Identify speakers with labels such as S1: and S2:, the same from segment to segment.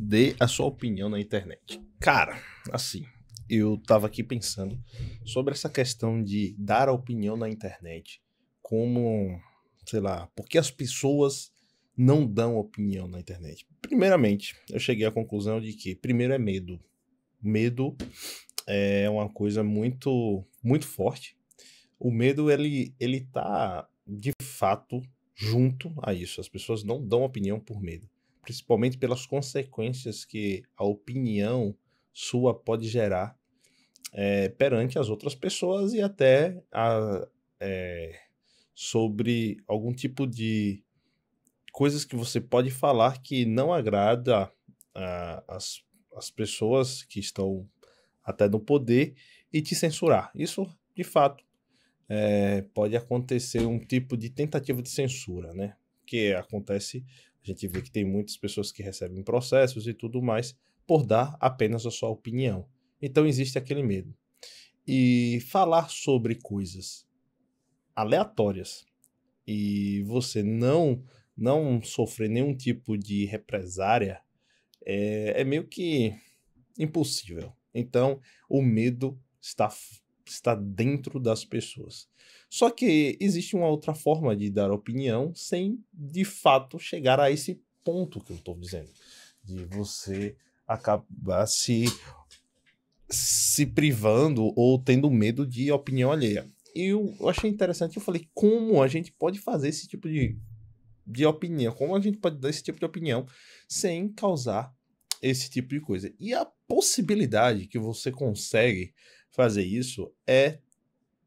S1: Dê a sua opinião na internet. Cara, assim, eu tava aqui pensando sobre essa questão de dar a opinião na internet. Como, sei lá, por que as pessoas não dão opinião na internet? Primeiramente, eu cheguei à conclusão de que, primeiro, é medo. Medo é uma coisa muito forte. O medo, ele tá, de fato, junto a isso. As pessoas não dão opinião por medo, principalmente pelas consequências que a opinião sua pode gerar perante as outras pessoas e até eh, sobre algum tipo de coisas que você pode falar que não agrada as pessoas que estão até no poder e te censurar. Isso, de fato, pode acontecer um tipo de tentativa de censura, né? Que acontece, a gente vê que tem muitas pessoas que recebem processos e tudo mais por dar apenas a sua opinião. Então existe aquele medo. E falar sobre coisas aleatórias e você não sofrer nenhum tipo de represária é meio que impossível. Então, o medo está dentro das pessoas. Só que existe uma outra forma de dar opinião sem, de fato, chegar a esse ponto que eu estou dizendo. De você acabar se privando ou tendo medo de opinião alheia. E eu achei interessante, eu falei, como a gente pode fazer esse tipo de opinião? Como a gente pode dar esse tipo de opinião sem causar esse tipo de coisa? E a possibilidade que você consegue fazer isso é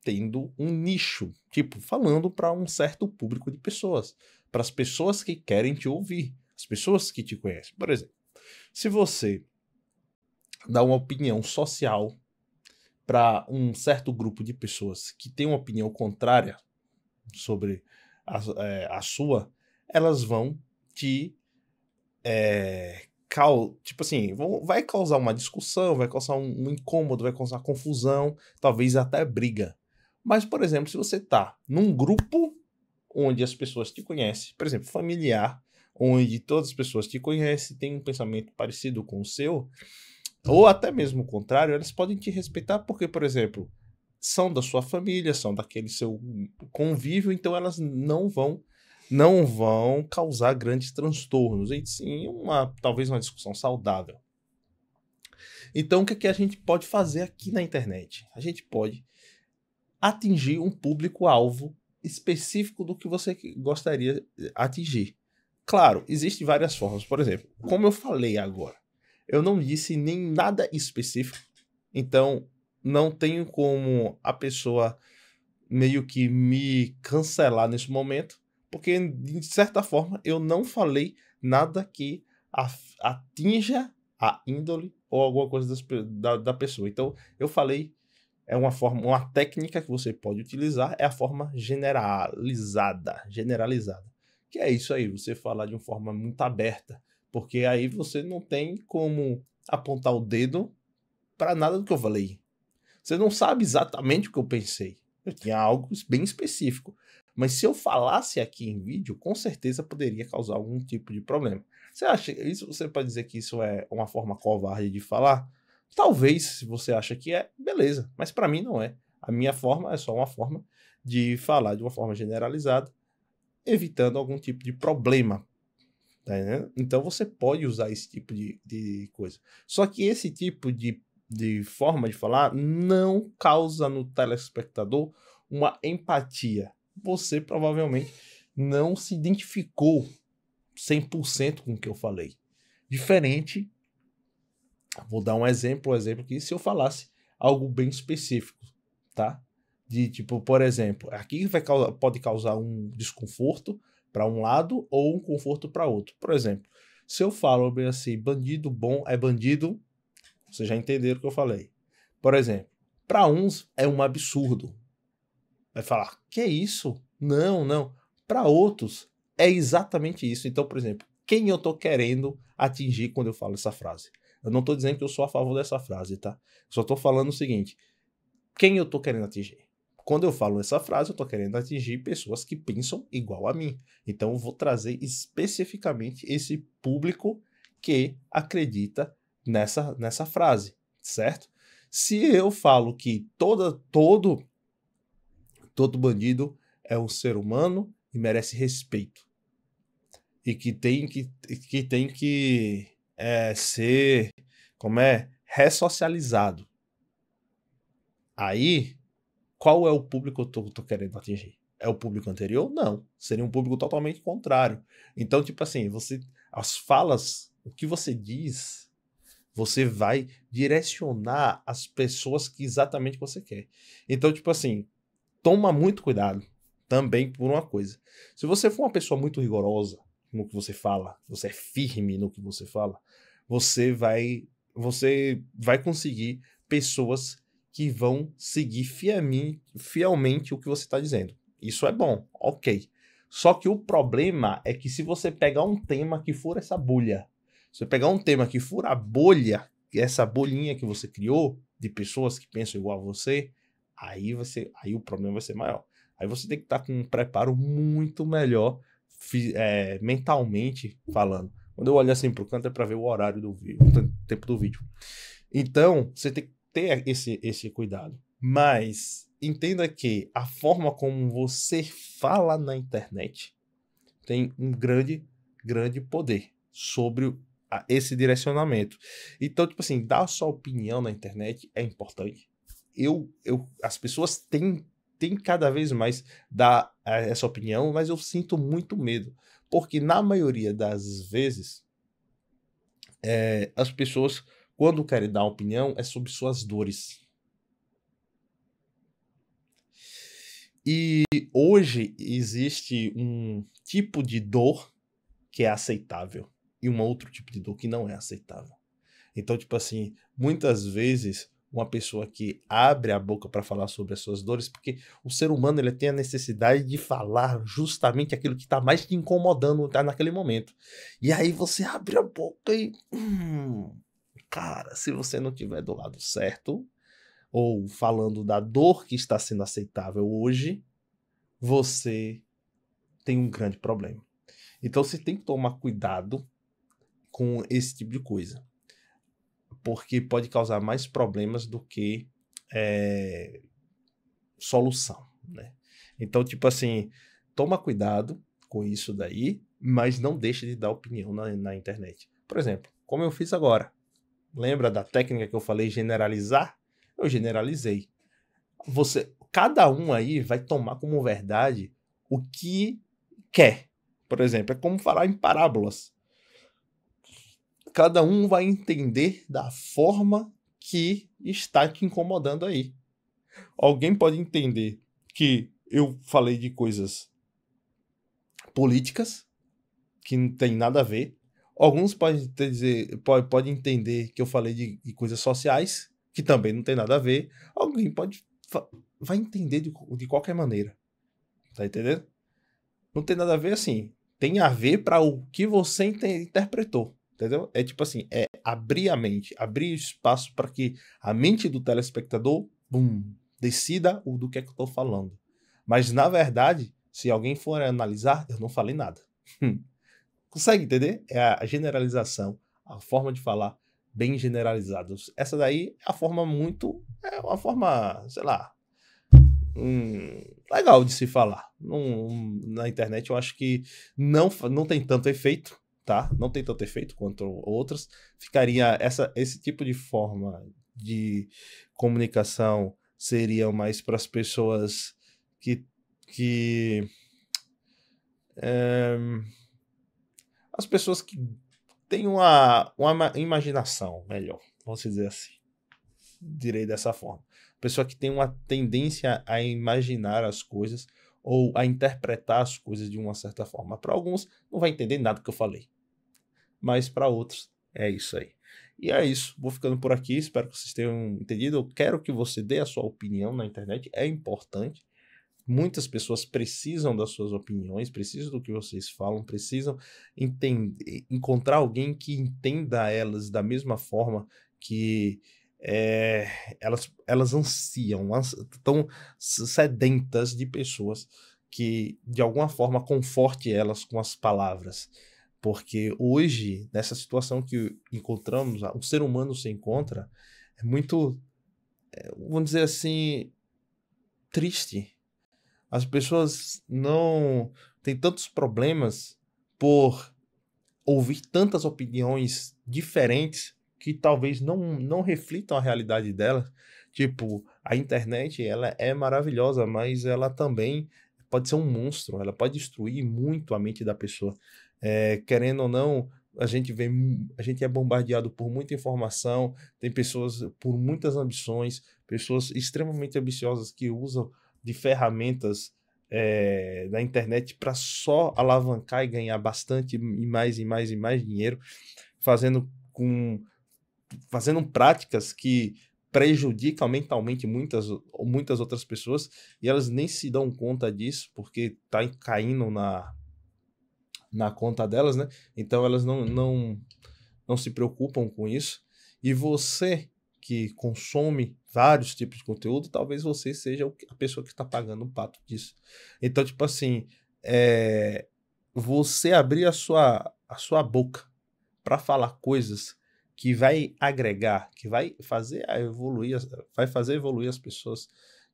S1: tendo um nicho, tipo, falando para um certo público de pessoas, para as pessoas que querem te ouvir, as pessoas que te conhecem. Por exemplo, se você dá uma opinião social para um certo grupo de pessoas que tem uma opinião contrária sobre a sua, elas vão te tipo assim, vai causar uma discussão, vai causar um incômodo, vai causar confusão, talvez até briga. Mas, por exemplo, se você tá num grupo onde as pessoas te conhecem, por exemplo, familiar, onde todas as pessoas te conhecem, têm um pensamento parecido com o seu, ou até mesmo o contrário, elas podem te respeitar porque, por exemplo, são da sua família, são daquele seu convívio, então elas não vão causar grandes transtornos, e sim talvez uma discussão saudável. Então o que é que a gente pode fazer aqui na internet? A gente pode atingir um público-alvo específico do que você gostaria de atingir. Claro, existem várias formas. Por exemplo, como eu falei agora, eu não disse nem nada específico, então não tenho como a pessoa meio que me cancelar nesse momento, porque de certa forma eu não falei nada que atinja a índole ou alguma coisa da pessoa. Então eu falei, é uma forma, uma técnica que você pode utilizar, é a forma generalizada. Que é isso aí, você falar de uma forma muito aberta, porque aí você não tem como apontar o dedo para nada do que eu falei. Você não sabe exatamente o que eu pensei. Eu tinha algo bem específico. Mas se eu falasse aqui em vídeo, com certeza poderia causar algum tipo de problema. Você acha isso? Você pode dizer que isso é uma forma covarde de falar? Talvez, se você acha que é, beleza. Mas para mim não é. A minha forma é só uma forma de falar de uma forma generalizada, evitando algum tipo de problema. Tá entendendo? Então você pode usar esse tipo de coisa. Só que esse tipo de forma de falar não causa no telespectador uma empatia. Você provavelmente não se identificou 100% com o que eu falei. Diferente, vou dar um exemplo aqui, se eu falasse algo bem específico, tá? De tipo, por exemplo, aqui pode causar um desconforto para um lado ou um conforto para outro. Por exemplo, se eu falo bem assim, bandido bom é bandido, vocês já entenderam o que eu falei. Por exemplo, para uns é um absurdo. Vai falar, que é isso? Não, não. Para outros é exatamente isso. Então, por exemplo, quem eu tô querendo atingir quando eu falo essa frase? Eu não tô dizendo que eu sou a favor dessa frase, tá? Eu só tô falando o seguinte, quem eu tô querendo atingir? Quando eu falo essa frase, eu tô querendo atingir pessoas que pensam igual a mim. Então eu vou trazer especificamente esse público que acredita nessa frase, certo? Se eu falo que todo bandido é um ser humano e merece respeito, e que tem que ser, ressocializado. Aí, qual é o público que eu tô querendo atingir? É o público anterior? Não. Seria um público totalmente contrário. Então, tipo assim, as falas, o que você diz, você vai direcionar as pessoas que exatamente você quer. Então, tipo assim, toma muito cuidado também por uma coisa. Se você for uma pessoa muito rigorosa no que você fala, você é firme no que você fala, você vai conseguir pessoas que vão seguir fielmente o que você está dizendo. Isso é bom, ok. Só que o problema é que se você pegar um tema que fura essa bolha, se você pegar um tema que fura a bolha, essa bolinha que você criou de pessoas que pensam igual a você, aí o problema vai ser maior. Aí você tem que estar com um preparo muito melhor mentalmente falando. Quando eu olho assim pro canto é para ver o horário do vídeo, o tempo do vídeo. Então, você tem que ter esse cuidado. Mas entenda que a forma como você fala na internet tem um grande, grande poder sobre esse direcionamento. Então, tipo assim, dar a sua opinião na internet é importante. As pessoas têm cada vez mais dar essa opinião, mas eu sinto muito medo. Porque na maioria das vezes, as pessoas, quando querem dar opinião, é sobre suas dores. E hoje existe um tipo de dor que é aceitável e um outro tipo de dor que não é aceitável. Então, tipo assim, muitas vezes uma pessoa que abre a boca para falar sobre as suas dores, porque o ser humano ele tem a necessidade de falar justamente aquilo que está mais te incomodando naquele momento. E aí você abre a boca e... cara, se você não estiver do lado certo, ou falando da dor que está sendo aceitável hoje, você tem um grande problema. Então você tem que tomar cuidado com esse tipo de coisa, porque pode causar mais problemas do que solução, né? Então, tipo assim, toma cuidado com isso daí, mas não deixe de dar opinião na internet. Por exemplo, como eu fiz agora. Lembra da técnica que eu falei generalizar? Eu generalizei. Cada um aí vai tomar como verdade o que quer. Por exemplo, é como falar em parábolas. Cada um vai entender da forma que está te incomodando aí. Alguém pode entender que eu falei de coisas políticas, que não tem nada a ver. Alguns podem entender que eu falei de coisas sociais, que também não tem nada a ver. Alguém vai entender de qualquer maneira. Tá entendendo? Não tem nada a ver assim. Tem a ver para o que você interpretou. Entendeu? É tipo assim, é abrir a mente, abrir espaço para que a mente do telespectador, decida o do que é que eu tô falando. Mas na verdade, se alguém for analisar, eu não falei nada. Consegue entender? É a generalização, a forma de falar bem generalizada. Essa daí é uma forma, sei lá, legal de se falar. Na internet eu acho que não tem tanto efeito, tá? Não tem tanto efeito quanto outras. Ficaria esse tipo de forma de comunicação seria mais para as pessoas que as pessoas que têm uma imaginação melhor, vamos dizer assim. Direi dessa forma. Pessoa que tem uma tendência a imaginar as coisas ou a interpretar as coisas de uma certa forma. Para alguns, não vai entender nada que eu falei. Mas para outros, é isso aí. E é isso. Vou ficando por aqui. Espero que vocês tenham entendido. Eu quero que você dê a sua opinião na internet. É importante. Muitas pessoas precisam das suas opiniões, precisam do que vocês falam, precisam encontrar alguém que entenda elas da mesma forma que elas ansiam, estão sedentas de pessoas que de alguma forma conforte elas com as palavras, Porque hoje, nessa situação que encontramos, o ser humano se encontra, é muito, vamos dizer assim, triste. As pessoas não têm tantos problemas por ouvir tantas opiniões diferentes que talvez não reflitam a realidade dela. Tipo, a internet, ela é maravilhosa, mas ela também pode ser um monstro, ela pode destruir muito a mente da pessoa. Querendo ou não, a gente é bombardeado por muita informação, tem pessoas por muitas ambições, pessoas extremamente ambiciosas que usam de ferramentas da internet para só alavancar e ganhar bastante e mais e mais e mais dinheiro, fazendo com fazendo práticas que prejudicam mentalmente muitas outras pessoas e elas nem se dão conta disso porque tá caindo na conta delas, né? Então elas não se preocupam com isso. E você que consome vários tipos de conteúdo, talvez você seja a pessoa que está pagando um pato disso. Então, tipo assim, você abrir a sua boca para falar coisas que vai agregar, que vai fazer evoluir as pessoas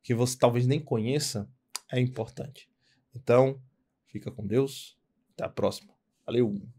S1: que você talvez nem conheça, é importante. Então, fica com Deus. Até a próxima. Valeu!